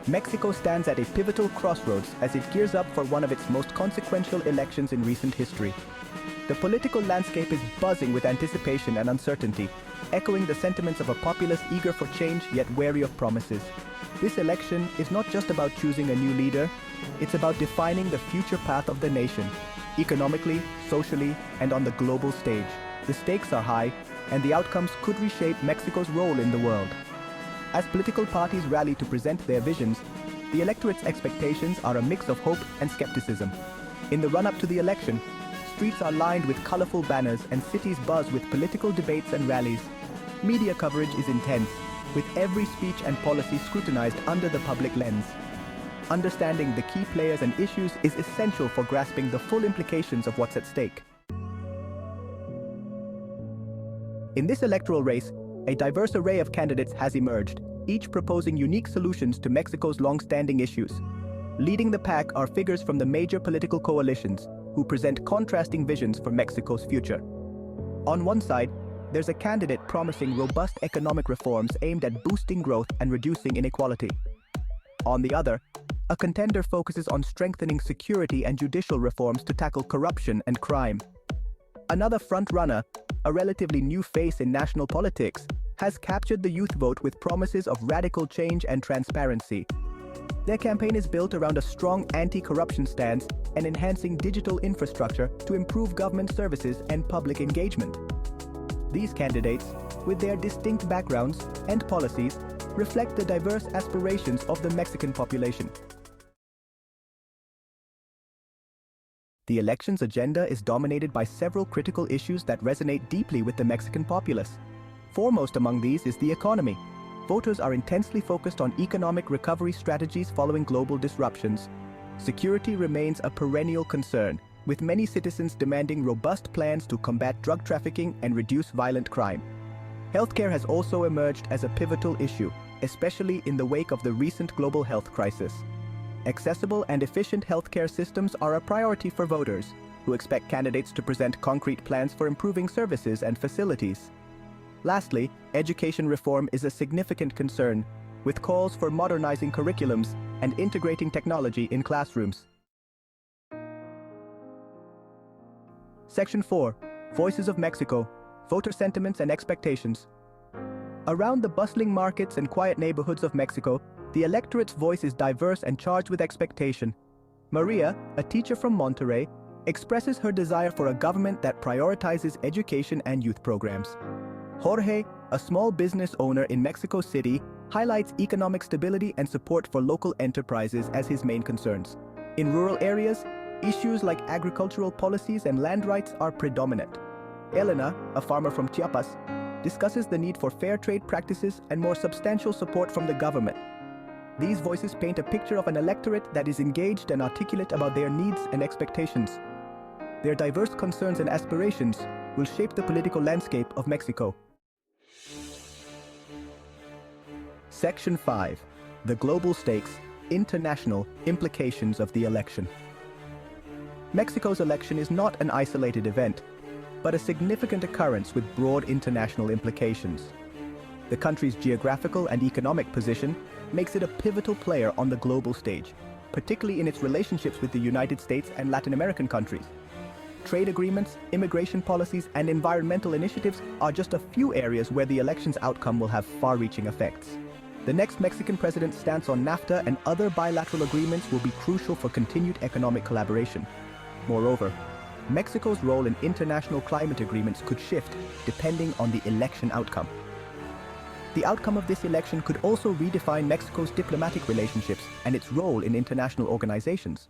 Mexico stands at a pivotal crossroads as it gears up for one of its most consequential elections in recent history. The political landscape is buzzing with anticipation and uncertainty, echoing the sentiments of a populace eager for change yet wary of promises. This election is not just about choosing a new leader, it's about defining the future path of the nation, economically, socially, and on the global stage. The stakes are high, and the outcomes could reshape Mexico's role in the world. As political parties rally to present their visions, the electorate's expectations are a mix of hope and skepticism. In the run-up to the election, streets are lined with colorful banners and cities buzz with political debates and rallies. Media coverage is intense, with every speech and policy scrutinized under the public lens. Understanding the key players and issues is essential for grasping the full implications of what's at stake. In this electoral race, a diverse array of candidates has emerged, each proposing unique solutions to Mexico's long-standing issues. Leading the pack are figures from the major political coalitions, who present contrasting visions for Mexico's future. On one side, there's a candidate promising robust economic reforms aimed at boosting growth and reducing inequality. On the other, a contender focuses on strengthening security and judicial reforms to tackle corruption and crime. Another front-runner, a relatively new face in national politics, has captured the youth vote with promises of radical change and transparency. Their campaign is built around a strong anti-corruption stance and enhancing digital infrastructure to improve government services and public engagement. These candidates, with their distinct backgrounds and policies, reflect the diverse aspirations of the Mexican population. The election's agenda is dominated by several critical issues that resonate deeply with the Mexican populace. Foremost among these is the economy. Voters are intensely focused on economic recovery strategies following global disruptions. Security remains a perennial concern, with many citizens demanding robust plans to combat drug trafficking and reduce violent crime. Healthcare has also emerged as a pivotal issue, especially in the wake of the recent global health crisis. Accessible and efficient healthcare systems are a priority for voters, who expect candidates to present concrete plans for improving services and facilities. Lastly, education reform is a significant concern, with calls for modernizing curriculums and integrating technology in classrooms. Section 4. Voices of Mexico. Voter sentiments and expectations. Around the bustling markets and quiet neighborhoods of Mexico, the electorate's voice is diverse and charged with expectation. Maria, a teacher from Monterrey, expresses her desire for a government that prioritizes education and youth programs. Jorge, a small business owner in Mexico City, highlights economic stability and support for local enterprises as his main concerns. In rural areas, issues like agricultural policies and land rights are predominant. Elena, a farmer from Chiapas, discusses the need for fair trade practices and more substantial support from the government. These voices paint a picture of an electorate that is engaged and articulate about their needs and expectations. Their diverse concerns and aspirations will shape the political landscape of Mexico. Section 5. The global stakes, international implications of the election. Mexico's election is not an isolated event, but a significant occurrence with broad international implications. The country's geographical and economic position makes it a pivotal player on the global stage, particularly in its relationships with the United States and Latin American countries. Trade agreements, immigration policies, and environmental initiatives are just a few areas where the election's outcome will have far-reaching effects. The next Mexican president's stance on NAFTA and other bilateral agreements will be crucial for continued economic collaboration. Moreover, Mexico's role in international climate agreements could shift depending on the election outcome. The outcome of this election could also redefine Mexico's diplomatic relationships and its role in international organizations.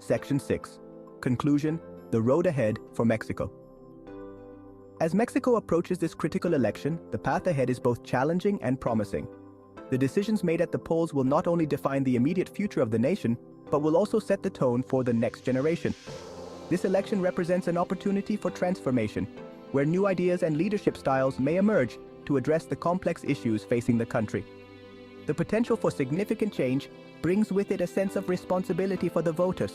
Section 6. Conclusion: the road ahead for Mexico. As Mexico approaches this critical election, the path ahead is both challenging and promising. The decisions made at the polls will not only define the immediate future of the nation, but will also set the tone for the next generation. This election represents an opportunity for transformation, where new ideas and leadership styles may emerge to address the complex issues facing the country. The potential for significant change brings with it a sense of responsibility for the voters.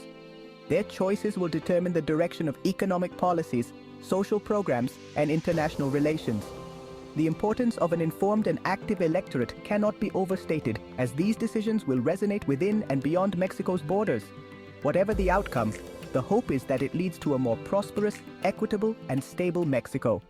Their choices will determine the direction of economic policies, social programs, and international relations. The importance of an informed and active electorate cannot be overstated, as these decisions will resonate within and beyond Mexico's borders. Whatever the outcome, the hope is that it leads to a more prosperous, equitable, and stable Mexico.